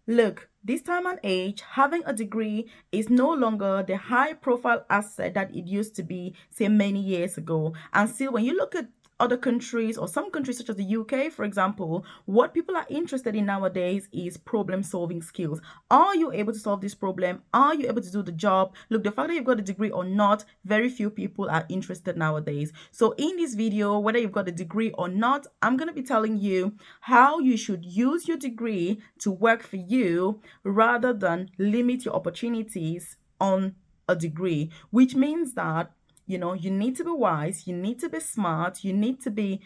Look, this time and age, having a degree is no longer the high profile asset that it used to be, say, many years ago. And still, when you look at other countries or some countries such as the UK, for example, what people are interested in nowadays is problem solving skills. Are you able to solve this problem? Are you able to do the job? Look, the fact that you've got a degree or not, very few people are interested nowadays. So in this video, whether you've got a degree or not, I'm going to be telling you how you should use your degree to work for you rather than limit your opportunities on a degree, which means that you need to be wise, you need to be smart, you need to be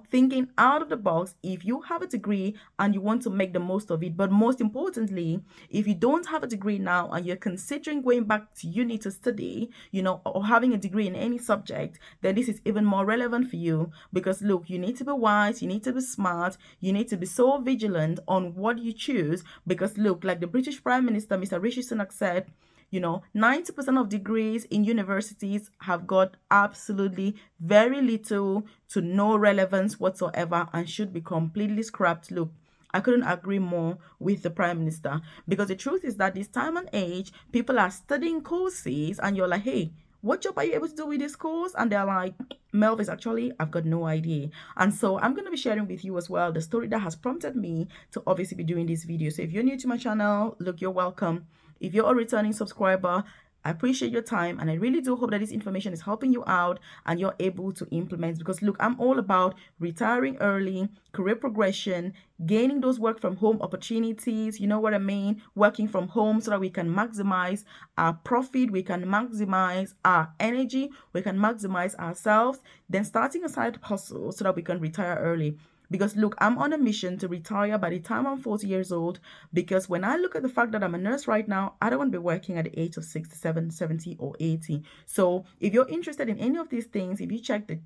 thinking out of the box if you have a degree and you want to make the most of it. But most importantly, if you don't have a degree now and you're considering going back to uni to study, or having a degree in any subject, then this is even more relevant for you. Because look, you need to be wise, you need to be smart, you need to be so vigilant on what you choose. Because look, like the British Prime Minister, Mr. Rishi Sunak, said, 90% of degrees in universities have got absolutely very little to no relevance whatsoever and should be completely scrapped. Look, I couldn't agree more with the Prime Minister, because the truth is that this time and age, people are studying courses and you're like, hey, what job are you able to do with this course? And they're like, Melvis, actually, I've got no idea. And so I'm going to be sharing with you as well the story that has prompted me to obviously be doing this video. So if you're new to my channel, look, you're welcome. If you're a returning subscriber, I appreciate your time, and I really do hope that this information is helping you out and you're able to implement. Because look, I'm all about retiring early, career progression, gaining those work from home opportunities, you know what I mean, working from home so that we can maximize our profit, we can maximize our energy, we can maximize ourselves, then starting a side hustle so that we can retire early. Because look, I'm on a mission to retire by the time I'm 40 years old. Because when I look at the fact that I'm a nurse right now, I don't want to be working at the age of 67, 70, or 80. So if you're interested in any of these things, if you check the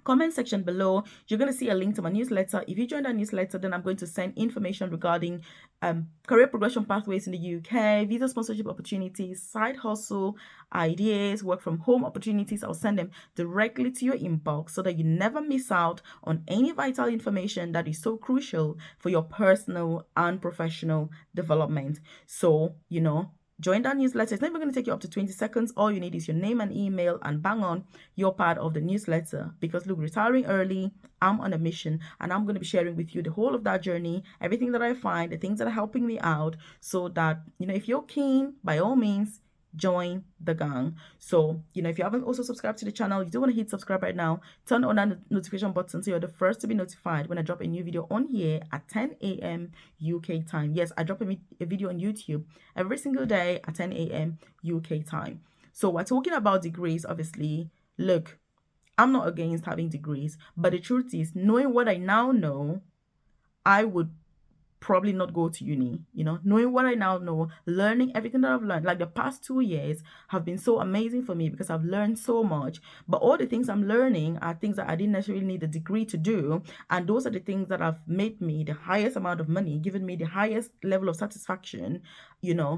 comment section below, you're going to see a link to my newsletter. If you join that newsletter, then I'm going to send information regarding career progression pathways in the UK, visa sponsorship opportunities, side hustle ideas, work from home opportunities. I'll send them directly to your inbox so that you never miss out on any vital information that is so crucial for your personal and professional development. So, join that newsletter. It's never going to take you up to 20 seconds. All you need is your name and email, and bang on, you're part of the newsletter. Because look, retiring early, I'm on a mission, and I'm going to be sharing with you the whole of that journey, everything that I find, the things that are helping me out, so that, if you're keen, by all means, join the gang. So, if you haven't also subscribed to the channel, you do want to hit subscribe right now. Turn on that notification button so you're the first to be notified when I drop a new video on here at 10 a.m. UK time. Yes, I drop a video on YouTube every single day at 10 a.m. UK time. So we're talking about degrees, obviously. Look, I'm not against having degrees, but the truth is, knowing what I now know, I would probably not go to uni. Knowing what I now know, learning everything that I've learned, like the past 2 years have been so amazing for me because I've learned so much. But all the things I'm learning are things that I didn't necessarily need a degree to do, and those are the things that have made me the highest amount of money, given me the highest level of satisfaction.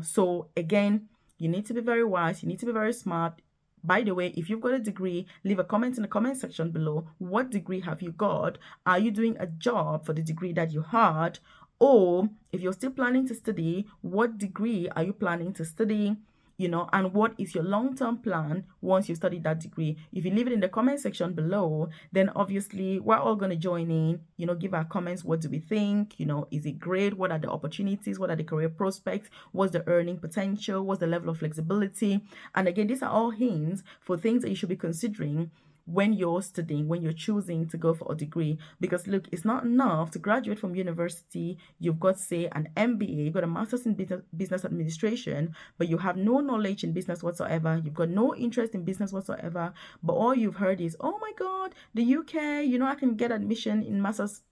So again, you need to be very wise, you need to be very smart. By the way, if you've got a degree, leave a comment in the comment section below. What degree have you got? Are you doing a job for the degree that you had? Or if you're still planning to study, what degree are you planning to study? And what is your long-term plan once you've studied that degree? If you leave it in the comment section below, then obviously we're all going to join in, give our comments. What do we think? Is it great? What are the opportunities? What are the career prospects? What's the earning potential? What's the level of flexibility? And again, these are all hints for things that you should be considering when you're studying, when you're choosing to go for a degree. Because look, it's not enough to graduate from university. You've got, say, an MBA, you've got a master's in business administration, but you have no knowledge in business whatsoever. You've got no interest in business whatsoever. But all you've heard is, oh my God, the UK, I can get admission in master's,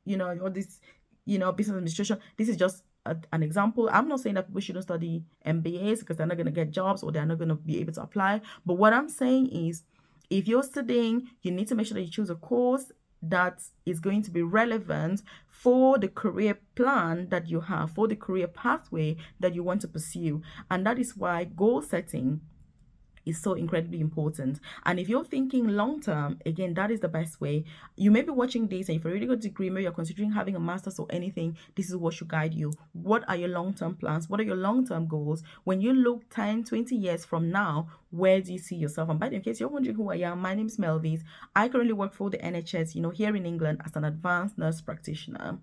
or this, business administration. This is just an example. I'm not saying that people shouldn't study MBAs because they're not going to get jobs or they're not going to be able to apply. But what I'm saying is, if you're studying, you need to make sure that you choose a course that is going to be relevant for the career plan that you have, for the career pathway that you want to pursue. And that is why goal setting is so incredibly important. And if you're thinking long term, again, that is the best way. You may be watching this, and if you're already got a degree, maybe you're considering having a master's or anything, this is what should guide you. What are your long term plans? What are your long term goals? When you look 10, 20 years from now, where do you see yourself? And by the way, in case you're wondering who I am, my name is Melvis. I currently work for the NHS, here in England as an advanced nurse practitioner.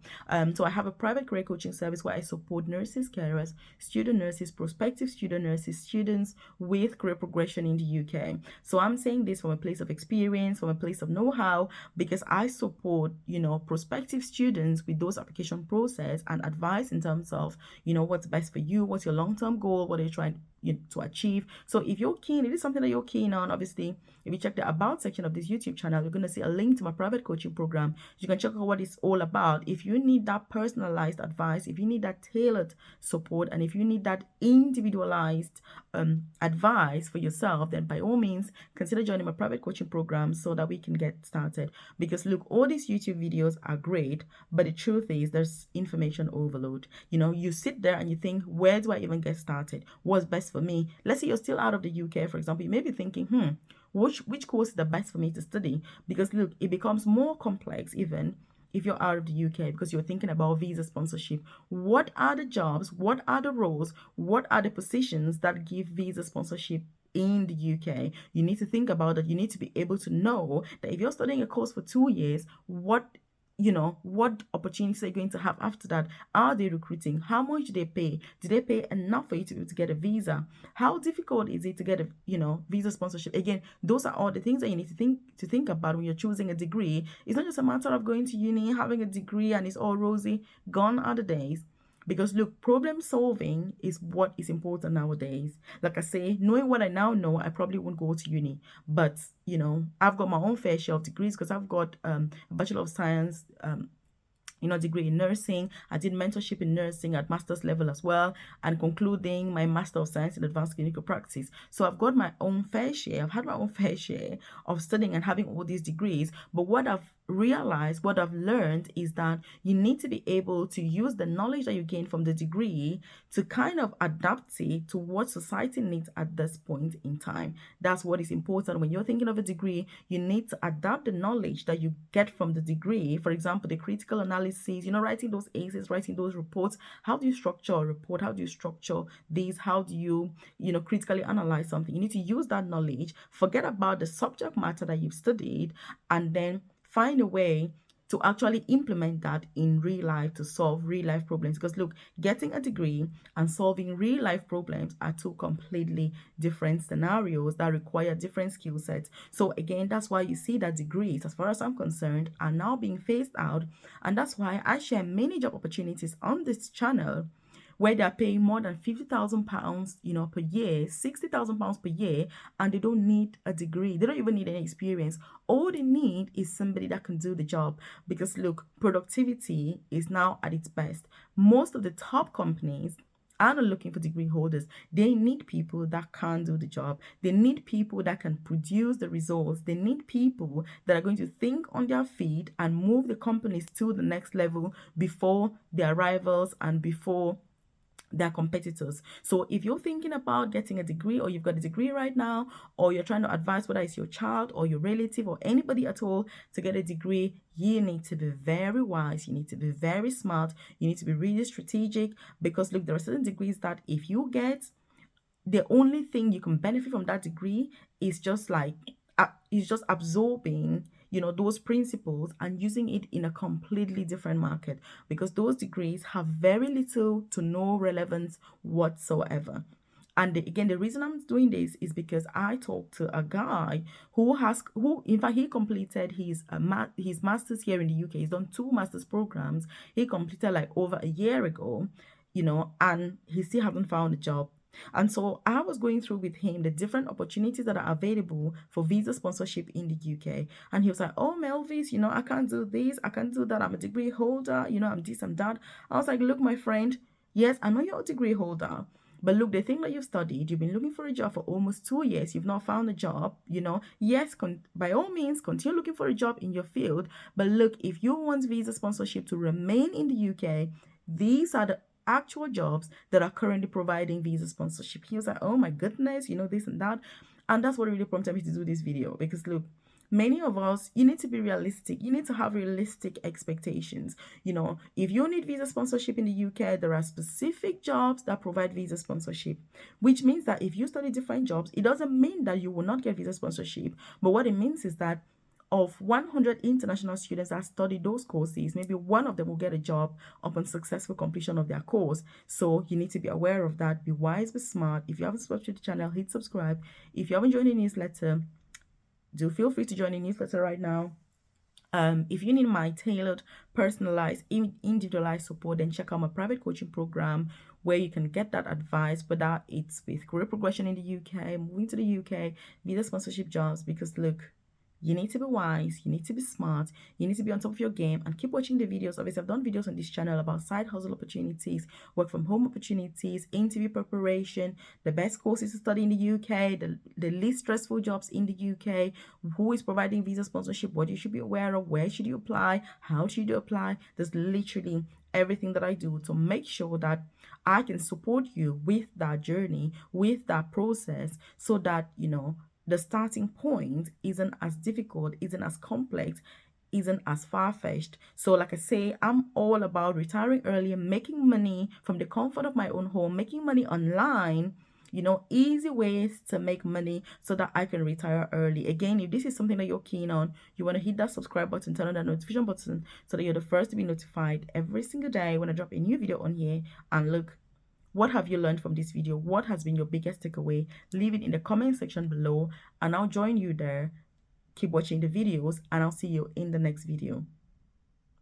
So I have a private career coaching service where I support nurses, carers, student nurses, prospective student nurses, students with career progression in the UK. So I'm saying this from a place of experience, from a place of know-how, because I support, prospective students with those application process and advice in terms of, what's best for you, what's your long-term goal, what are you trying to achieve. So if you're keen, it is something that you're keen on, obviously, if you check the about section of this YouTube channel, you're going to see a link to my private coaching program. You can check out what it's all about. If you need that personalized advice, if you need that tailored support, and if you need that individualized advice for yourself, then by all means consider joining my private coaching program so that we can get started. Because look, all these YouTube videos are great, but the truth is there's information overload. You sit there and you think, where do I even get started? What's best for me? Let's say you're still out of the UK, for example. You may be thinking, which course is the best for me to study? Because look, it becomes more complex even if you're out of the UK, because you're thinking about visa sponsorship. What are the jobs? What are the roles? What are the positions that give visa sponsorship in the UK? You need to think about that. You need to be able to know that if you're studying a course for 2 years, what opportunities are you going to have after that? Are they recruiting? How much do they pay? Do they pay enough for you to be able to get a visa? How difficult is it to get a visa sponsorship? Again, those are all the things that you need to think about when you're choosing a degree. It's not just a matter of going to uni, having a degree, and it's all rosy. Gone are the days. Because look, problem solving is what is important nowadays. Like I say, knowing what I now know, I probably won't go to uni. But, I've got my own fair share of degrees because I've got a Bachelor of Science, degree in nursing. I did mentorship in nursing at master's level as well, and concluding my Master of Science in Advanced Clinical Practice. So I've got my own fair share. I've had my own fair share of studying and having all these degrees. But what I've realized, what I've learned is that you need to be able to use the knowledge that you gain from the degree to kind of adapt it to what society needs at this point in time. That's what is important. When you're thinking of a degree, you need to adapt the knowledge that you get from the degree. For example, the critical analysis, writing those ACEs, writing those reports. How do you structure a report? How do you structure these? How do you, critically analyze something? You need to use that knowledge, forget about the subject matter that you've studied, and then find a way to actually implement that in real life to solve real life problems. Because look, getting a degree and solving real life problems are two completely different scenarios that require different skill sets. So again, that's why you see that degrees, as far as I'm concerned, are now being phased out. And that's why I share many job opportunities on this channel where they're paying more than £50,000, per year, £60,000 per year, and they don't need a degree. They don't even need any experience. All they need is somebody that can do the job. Because look, productivity is now at its best. Most of the top companies are not looking for degree holders. They need people that can do the job. They need people that can produce the results. They need people that are going to think on their feet and move the companies to the next level before their rivals and before their competitors. So if you're thinking about getting a degree, or you've got a degree right now, or you're trying to advise whether it's your child or your relative or anybody at all to get a degree, you need to be very wise. You need to be very smart. You need to be really strategic, because look, there are certain degrees that if you get, the only thing you can benefit from that degree is just absorbing those principles and using it in a completely different market, because those degrees have very little to no relevance whatsoever. And again, the reason I'm doing this is because I talked to a guy who in fact, he completed his master's here in the UK. He's done 2 master's programs. He completed like over a year ago, and he still hasn't found a job. And so I was going through with him the different opportunities that are available for visa sponsorship in the UK. And he was like, oh, Melvis, I can't do this, I can't do that. I'm a degree holder, I'm this and that. I was like, look, my friend, yes, I know you're a degree holder. But look, the thing that you've studied, you've been looking for a job for almost 2 years. You've not found a job, Yes, by all means, continue looking for a job in your field. But look, if you want visa sponsorship to remain in the UK, these are the actual jobs that are currently providing visa sponsorship. He was like, oh my goodness, you know, this and that. And that's what really prompted me to do this video, because look, many of us, you need to be realistic. You need to have realistic expectations. You know, if you need visa sponsorship in the UK, there are specific jobs that provide visa sponsorship, which means that if you study different jobs, it doesn't mean that you will not get visa sponsorship. But what it means is that of 100 international students that study those courses, maybe one of them will get a job upon successful completion of their course. So you need to be aware of that. Be wise, be smart. If you haven't subscribed to the channel, hit subscribe. If you haven't joined the newsletter, do feel free to join the newsletter right now. If you need my tailored, personalized, individualized support, then check out my private coaching program, where you can get that advice, whether it's with career progression in the UK, moving to the UK, visa sponsorship jobs. Because look, you need to be wise, you need to be smart, you need to be on top of your game, and keep watching the videos. Obviously, I've done videos on this channel about side hustle opportunities, work from home opportunities, interview preparation, the best courses to study in the UK, the least stressful jobs in the UK, who is providing visa sponsorship, what you should be aware of, where should you apply, how should you apply. There's literally everything that I do to make sure that I can support you with that journey, with that process, so that, you know, the starting point isn't as difficult, isn't as complex, isn't as far-fetched. So like I say, I'm all about retiring early, making money from the comfort of my own home, making money online, you know, easy ways to make money so that I can retire early. Again, if this is something that you're keen on, you want to hit that subscribe button, turn on that notification button so that you're the first to be notified every single day when I drop a new video on here. And look, what have you learned from this video? What has been your biggest takeaway? Leave it in the comment section below, and I'll join you there. Keep watching the videos, and I'll see you in the next video.